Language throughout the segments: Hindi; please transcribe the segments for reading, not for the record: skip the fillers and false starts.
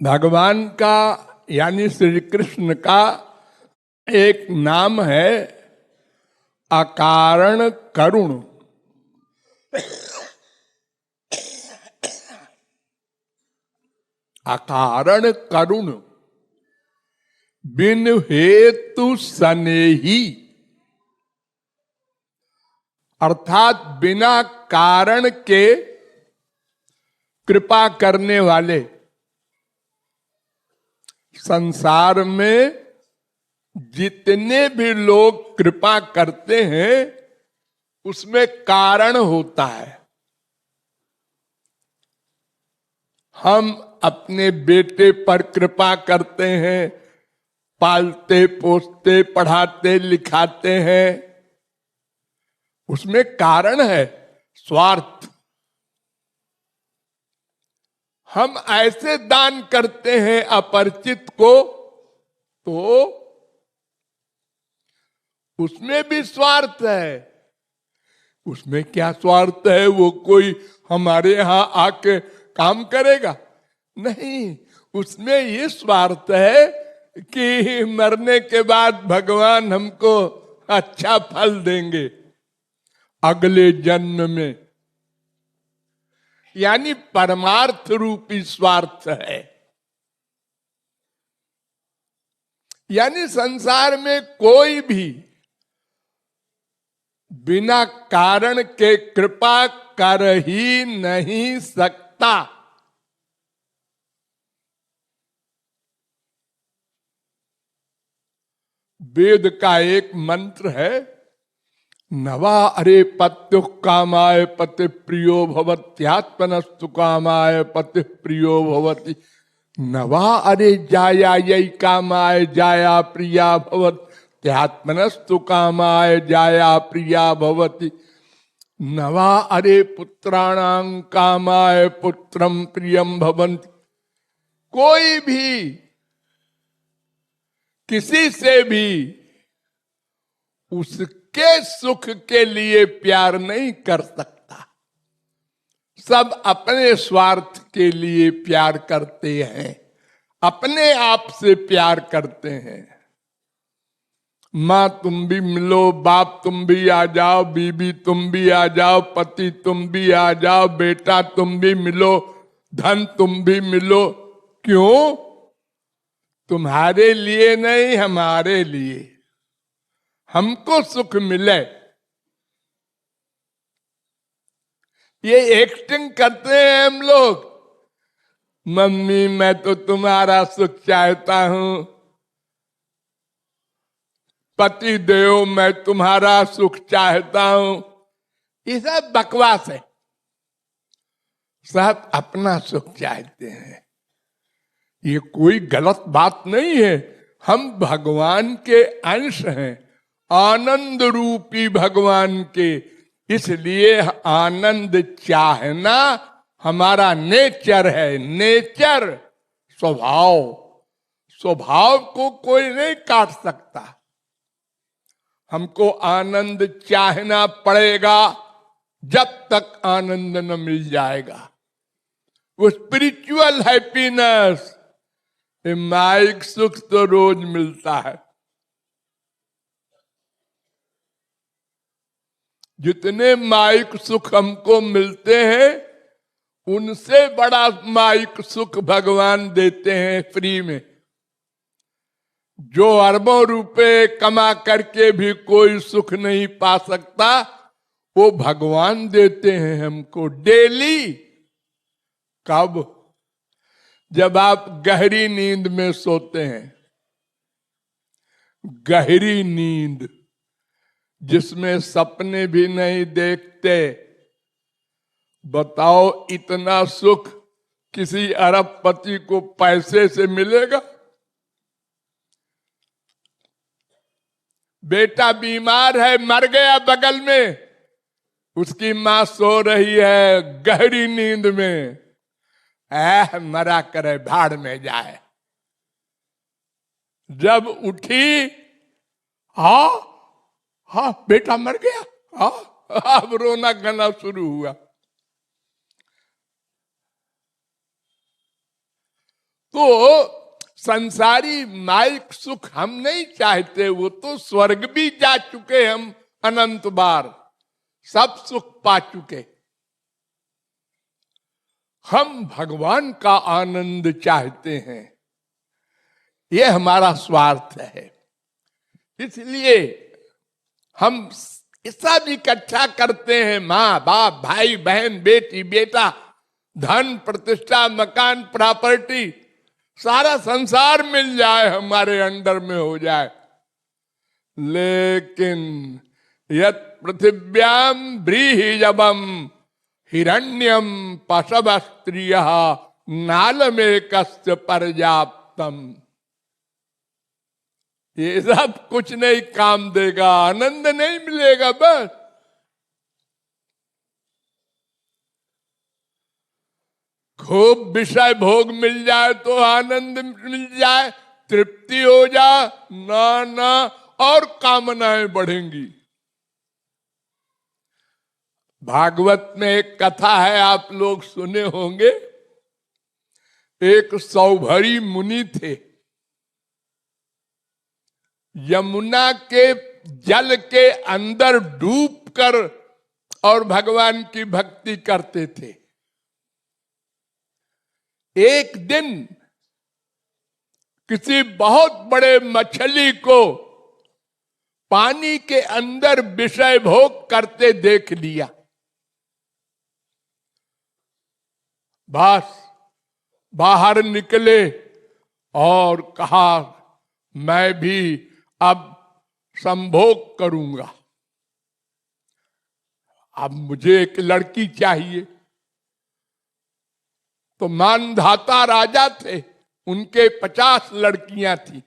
भगवान का यानी श्री कृष्ण का एक नाम है अकारण करुण। अकारण करुण, बिन हेतु सनेही, अर्थात बिना कारण के कृपा करने वाले। संसार में जितने भी लोग कृपा करते हैं उसमें कारण होता है। हम अपने बेटे पर कृपा करते हैं, पालते पोसते पढ़ाते लिखाते हैं, उसमें कारण है स्वार्थ। हम ऐसे दान करते हैं अपरिचित को तो उसमें भी स्वार्थ है। उसमें क्या स्वार्थ है? वो कोई हमारे यहां आके काम करेगा? नहीं, उसमें ये स्वार्थ है कि मरने के बाद भगवान हमको अच्छा फल देंगे अगले जन्म में, यानी परमार्थ रूपी स्वार्थ है। यानी संसार में कोई भी बिना कारण के कृपा कर ही नहीं सकता। वेद का एक मंत्र है, नवा अरे पत्यु कामाय पति प्रियो भवत्यात्मनस्तु कामाय पति प्रियो भवति। नवा अरे जाया यही कामाय जाया प्रिया भवत्यात्मनस्तु कामाय जाया प्रिया भवति। नवा अरे पुत्राणां कामाय पुत्रम प्रियम भवन्ति। कोई भी किसी से भी उसके सुख के लिए प्यार नहीं कर सकता। सब अपने स्वार्थ के लिए प्यार करते हैं, अपने आप से प्यार करते हैं। माँ तुम भी मिलो, बाप तुम भी आ जाओ, बीबी तुम भी आ जाओ, पति तुम भी आ जाओ, बेटा तुम भी मिलो, धन तुम भी मिलो। क्यों? तुम्हारे लिए नहीं, हमारे लिए, हमको सुख मिले। ये एक्टिंग करते हैं हम लोग। मम्मी मैं तो तुम्हारा सुख चाहता हूं, पति देव मैं तुम्हारा सुख चाहता हूं। ये सब बकवास है। सब अपना सुख चाहते हैं। ये कोई गलत बात नहीं है। हम भगवान के अंश हैं, आनंद रूपी भगवान के। इसलिए आनंद चाहना हमारा नेचर है। नेचर, स्वभाव। स्वभाव को कोई नहीं काट सकता। हमको आनंद चाहना पड़ेगा जब तक आनंद न मिल जाएगा। वो स्पिरिचुअल हैप्पीनेस, माइक सुख तो रोज मिलता है। जितने माइक सुख हमको मिलते हैं उनसे बड़ा माइक सुख भगवान देते हैं फ्री में। जो अरबों रुपए कमा करके भी कोई सुख नहीं पा सकता, वो भगवान देते हैं हमको डेली। कब? जब आप गहरी नींद में सोते हैं। गहरी नींद जिसमें सपने भी नहीं देखते। बताओ इतना सुख किसी अरबपति को पैसे से मिलेगा? बेटा बीमार है, मर गया बगल में, उसकी मां सो रही है गहरी नींद में, मरा करे भाड़ में जाए। जब उठी, हाँ बेटा मर गया, अब रोना गाना शुरू हुआ। तो संसारी माइक सुख हम नहीं चाहते, वो तो स्वर्ग भी जा चुके हम अनंत बार, सब सुख पा चुके। हम भगवान का आनंद चाहते हैं, ये हमारा स्वार्थ है। इसलिए हम सब इकट्ठा करते हैं, माँ बाप भाई बहन बेटी बेटा, धन प्रतिष्ठा मकान प्रॉपर्टी, सारा संसार मिल जाए हमारे अंडर में हो जाए। लेकिन यत् पृथिव्याम व्रीहिजबम हिरण्यम पशव स्त्रियः नालमेकस्य पर्याप्तम, ये सब कुछ नहीं काम देगा, आनंद नहीं मिलेगा। बस खूब विषय भोग मिल जाए तो आनंद मिल जाए, तृप्ति हो जाए ना ना, और कामनाएं बढ़ेंगी। भागवत में एक कथा है, आप लोग सुने होंगे। एक सौभरी मुनि थे, यमुना के जल के अंदर डूबकर और भगवान की भक्ति करते थे। एक दिन किसी बहुत बड़े मछली को पानी के अंदर विषय भोग करते देख लिया। बस बाहर निकले और कहा, मैं भी अब संभोग करूंगा, अब मुझे एक लड़की चाहिए। तो मानधाता राजा थे, उनके 50 लड़कियां थी।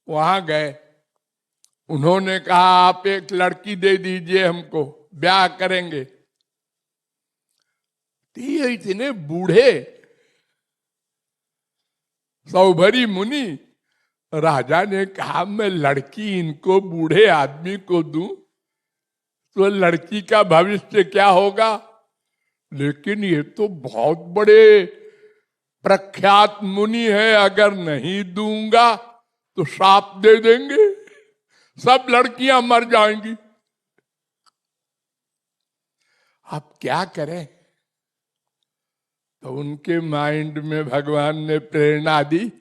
वहां गए, उन्होंने कहा आप एक लड़की दे दीजिए हमको, ब्याह करेंगे। ये इतने बूढ़े सौभरी मुनि, राजा ने कहा मैं लड़की इनको बूढ़े आदमी को दूं तो लड़की का भविष्य क्या होगा? लेकिन ये तो बहुत बड़े प्रख्यात मुनि है, अगर नहीं दूंगा तो श्राप दे देंगे, सब लड़कियां मर जाएंगी। अब क्या करें? तो उनके माइंड में भगवान ने प्रेरणा दी।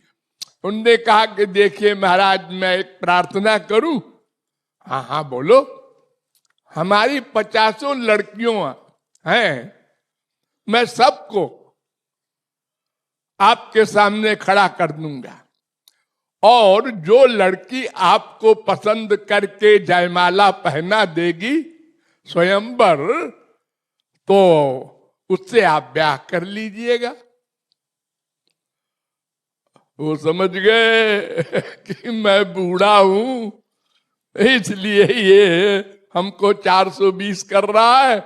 उनने कहा कि देखिए महाराज, मैं एक प्रार्थना करूं? हाँ हाँ बोलो। हमारी 50 लड़कियों हैं, मैं सबको आपके सामने खड़ा कर दूंगा, और जो लड़की आपको पसंद करके जयमाला पहना देगी स्वयंवर, तो उससे आप ब्याह कर लीजिएगा। वो समझ गए कि मैं बूढ़ा हूं, इसलिए ये हमको 420 कर रहा है।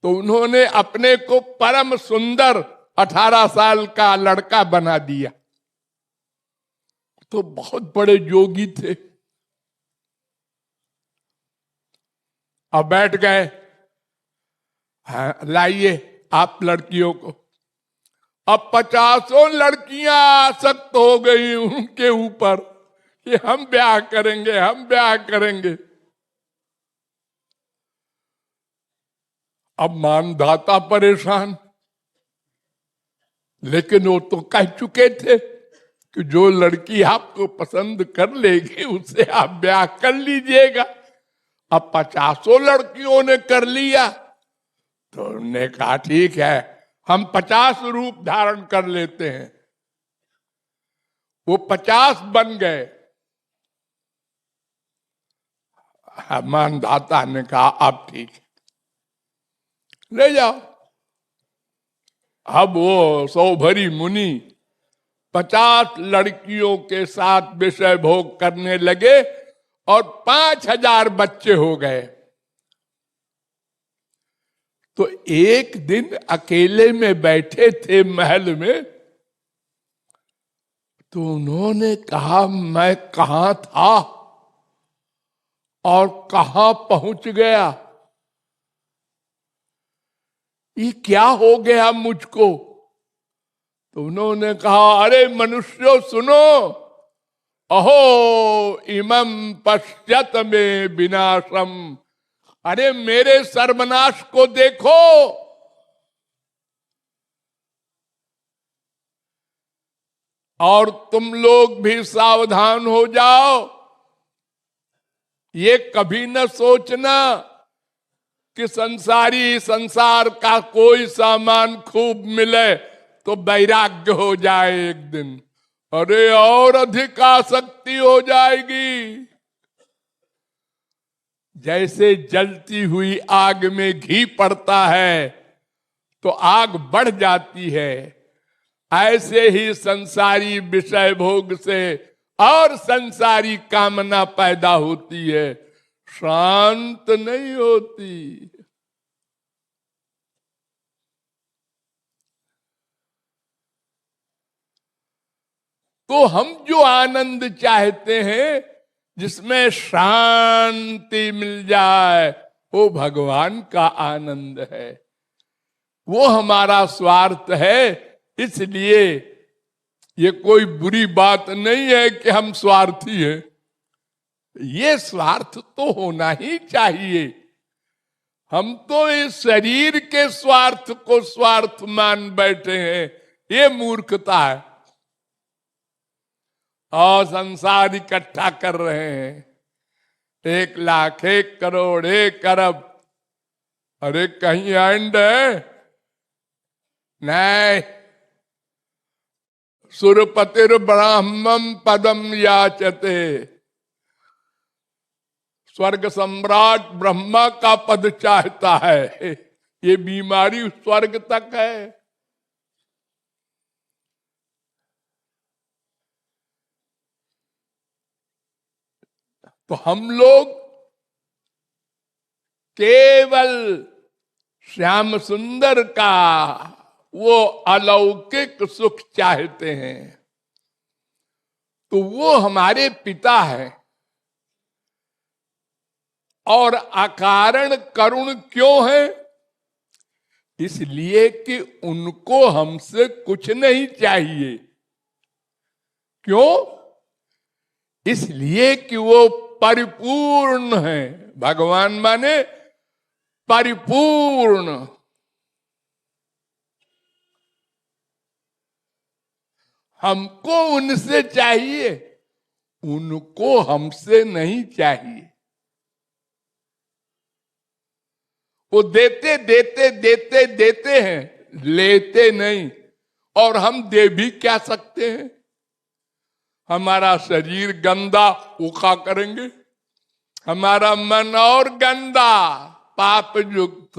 तो उन्होंने अपने को परम सुंदर 18 साल का लड़का बना दिया। तो बहुत बड़े योगी थे। अब बैठ गए, हाँ लाइए आप लड़कियों को। अब 50 लड़कियां आसक्त हो गई उनके ऊपर कि हम ब्याह करेंगे, हम ब्याह करेंगे। अब मानधाता परेशान, लेकिन वो तो कह चुके थे कि जो लड़की आपको पसंद कर लेगी उससे आप ब्याह कर लीजिएगा। अब 50 लड़कियों ने कर लिया, तो उन्होंने कहा ठीक है, हम 50 रूप धारण कर लेते हैं। वो 50 बन गए। मानधाता ने कहा अब ठीक है, ले जाओ। अब वो सौभरी मुनि 50 लड़कियों के साथ विषय भोग करने लगे और 5000 बच्चे हो गए। तो एक दिन अकेले में बैठे थे महल में, तो उन्होंने कहा मैं कहां था और कहां पहुंच गया, ये क्या हो गया मुझको? तो उन्होंने कहा, अरे मनुष्यों सुनो, अहो इमं पश्यत में विनाशम, अरे मेरे सर्वनाश को देखो। और तुम लोग भी सावधान हो जाओ, ये कभी न सोचना कि संसार का कोई सामान खूब मिले तो वैराग्य हो जाए एक दिन। अरे और अधिक आसक्ति हो जाएगी। जैसे जलती हुई आग में घी पड़ता है तो आग बढ़ जाती है, ऐसे ही संसारी विषय भोग से और संसारी कामना पैदा होती है, शांत नहीं होती। तो हम जो आनंद चाहते हैं, जिसमें शांति मिल जाए, वो भगवान का आनंद है, वो हमारा स्वार्थ है। इसलिए ये कोई बुरी बात नहीं है कि हम स्वार्थी हैं। ये स्वार्थ तो होना ही चाहिए। हम तो इस शरीर के स्वार्थ को स्वार्थ मान बैठे हैं, ये मूर्खता है। और संसार इकट्ठा कर रहे हैं, 1 लाख, 1 करोड़, 1 अरब। अरे कहीं एंड है? नहीं। सुरपतिर ब्राह्मम पदम याचते, स्वर्ग सम्राट ब्रह्मा का पद चाहता है। ये बीमारी स्वर्ग तक है। तो हम लोग केवल श्याम सुंदर का वो अलौकिक सुख चाहते हैं, तो वो हमारे पिता है। और अकारण करुण क्यों है? इसलिए कि उनको हमसे कुछ नहीं चाहिए। क्यों? इसलिए कि वो परिपूर्ण है। भगवान माने परिपूर्ण। हमको उनसे चाहिए, उनको हमसे नहीं चाहिए। वो देते देते देते देते हैं, लेते नहीं। और हम दे भी क्या सकते हैं? हमारा शरीर गंदा, वो क्या करेंगे? हमारा मन और गंदा, पाप युक्त।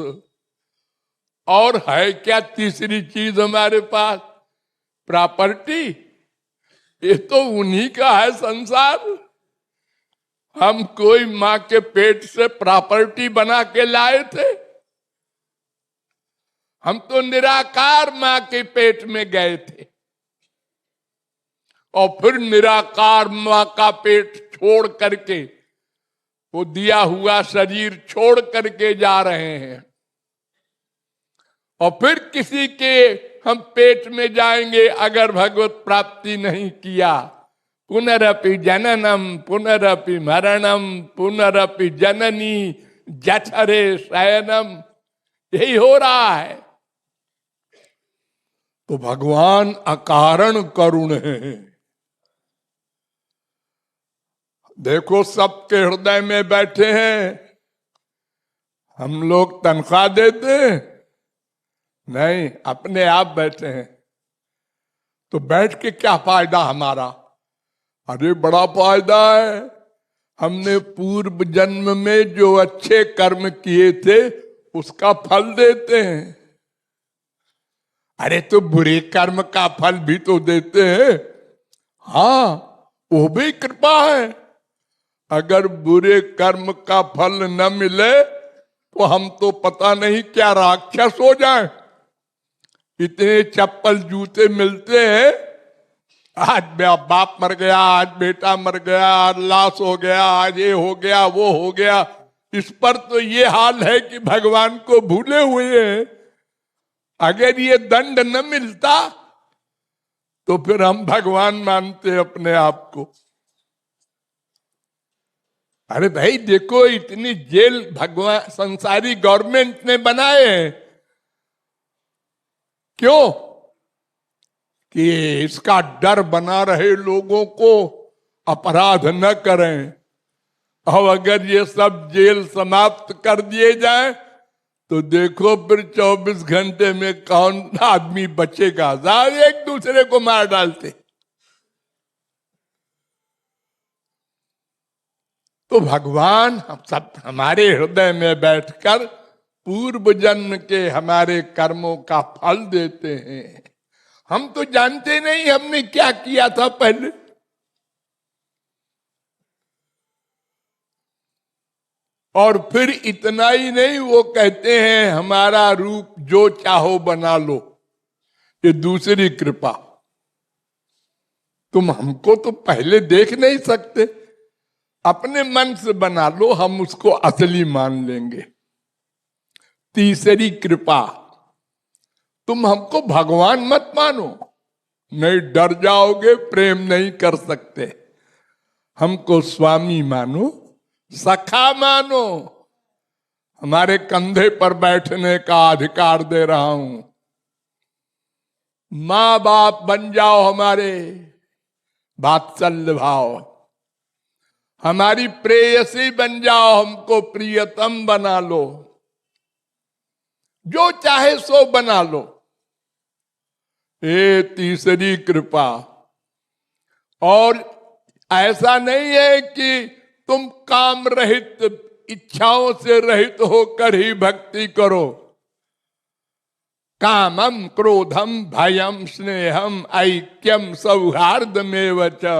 और है क्या तीसरी चीज हमारे पास? प्रॉपर्टी। ये तो उन्हीं का है संसार। हम कोई माँ के पेट से प्रॉपर्टी बना के लाए थे? हम तो निराकार माँ के पेट में गए थे और फिर निराकार माँ का पेट छोड़ करके, वो दिया हुआ शरीर छोड़ करके जा रहे हैं। और फिर किसी के हम पेट में जाएंगे अगर भगवत प्राप्ति नहीं किया। पुनरपि जननम पुनरपि मरणम पुनरपि जननी जठरे शयनम, यही हो रहा है। तो भगवान अकारण करुण है। देखो सबके हृदय में बैठे हैं। हम लोग तनख्वाह देते हैं? नहीं, अपने आप बैठे हैं। तो बैठ के क्या फायदा हमारा? अरे बड़ा फायदा है। हमने पूर्व जन्म में जो अच्छे कर्म किए थे उसका फल देते हैं। अरे तो बुरे कर्म का फल भी तो देते हैं। हाँ, वो भी कृपा है। अगर बुरे कर्म का फल न मिले तो हम तो पता नहीं क्या राक्षस हो जाएं। इतने चप्पल जूते मिलते हैं, आज बाप मर गया, आज बेटा मर गया, आज लाश हो गया, आज ये हो गया, वो हो गया। इस पर तो ये हाल है कि भगवान को भूले हुए हैं। अगर ये दंड न मिलता तो फिर हम भगवान मानते अपने आप को। अरे भाई देखो, इतनी जेल भगवान संसारी गवर्नमेंट ने बनाए हैं, क्यों? कि इसका डर बना रहे लोगों को अपराध न करें। अब अगर ये सब जेल समाप्त कर दिए जाए तो देखो फिर 24 घंटे में कौन आदमी बचेगा। सारे एक दूसरे को मार डालते। तो भगवान हम सब हमारे हृदय में बैठकर पूर्व जन्म के हमारे कर्मों का फल देते हैं। हम तो जानते नहीं हमने क्या किया था पहले। और फिर इतना ही नहीं, वो कहते हैं हमारा रूप जो चाहो बना लो। ये दूसरी कृपा। तुम हमको तो पहले देख नहीं सकते, अपने मन से बना लो, हम उसको असली मान लेंगे। तीसरी कृपा, तुम हमको भगवान मत मानो, नहीं डर जाओगे, प्रेम नहीं कर सकते। हमको स्वामी मानो, सखा मानो, हमारे कंधे पर बैठने का अधिकार दे रहा हूं। मां बाप बन जाओ हमारे, वात्सल्य भाव। हमारी प्रेयसी बन जाओ, हमको प्रियतम बना लो, जो चाहे सो बना लो। ये तीसरी कृपा। और ऐसा नहीं है कि तुम काम रहित, इच्छाओं से रहित होकर ही भक्ति करो। कामम क्रोधम भयम स्नेहम ऐक्यम सौहार्दमेव च।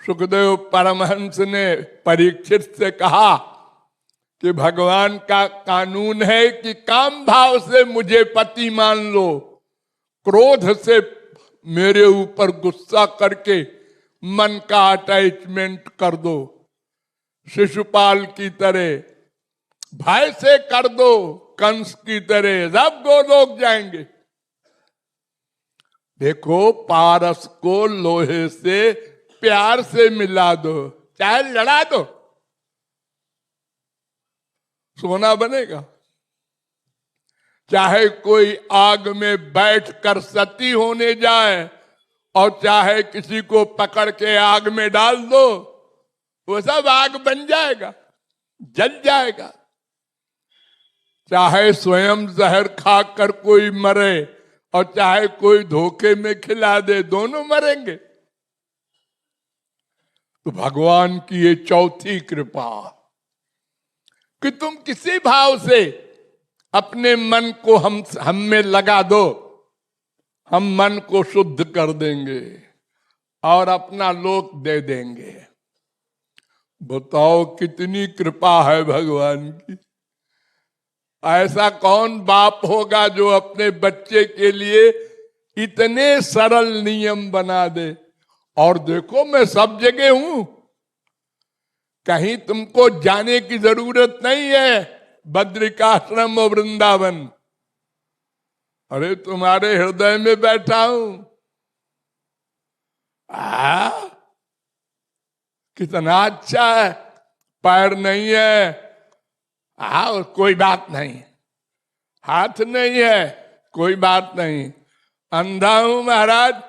सुखदेव परमहंस ने परीक्षित से कहा कि भगवान का कानून है कि काम भाव से मुझे पति मान लो, क्रोध से मेरे ऊपर गुस्सा करके मन का अटैचमेंट कर दो, शिशुपाल की तरह, भय से कर दो कंस की तरह, सब गोलोक जाएंगे। देखो, पारस को लोहे से प्यार से मिला दो, चाहे लड़ा दो, सोना बनेगा। चाहे कोई आग में बैठकर सती होने जाए और चाहे किसी को पकड़ के आग में डाल दो, वो सब आग बन जाएगा, जल जाएगा। चाहे स्वयं जहर खाकर कोई मरे और चाहे कोई धोखे में खिला दे, दोनों मरेंगे। तो भगवान की ये चौथी कृपा कि तुम किसी भाव से अपने मन को हम में लगा दो, हम मन को शुद्ध कर देंगे और अपना लोक दे देंगे। बताओ कितनी कृपा है भगवान की। ऐसा कौन बाप होगा जो अपने बच्चे के लिए इतने सरल नियम बना दे। और देखो, मैं सब जगह हूं, कहीं तुमको जाने की जरूरत नहीं है, बद्रिकाश्रम और वृंदावन, अरे तुम्हारे हृदय में बैठा हूं। कितना अच्छा है। पैर नहीं है, कोई बात नहीं, हाथ नहीं है, कोई बात नहीं, अंधा हूं महाराज,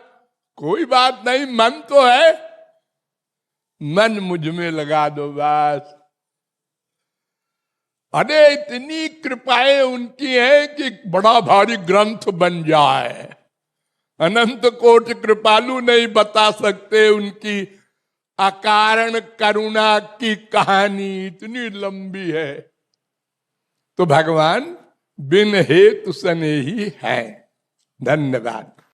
कोई बात नहीं, मन तो है, मन मुझ में लगा दो बस। अरे इतनी कृपाएं उनकी हैं कि बड़ा भारी ग्रंथ बन जाए। अनंत कोटि कृपालु नहीं बता सकते उनकी अकारण करुणा की कहानी, इतनी लंबी है। तो भगवान बिन हेतु सनेही है। धन्यवाद।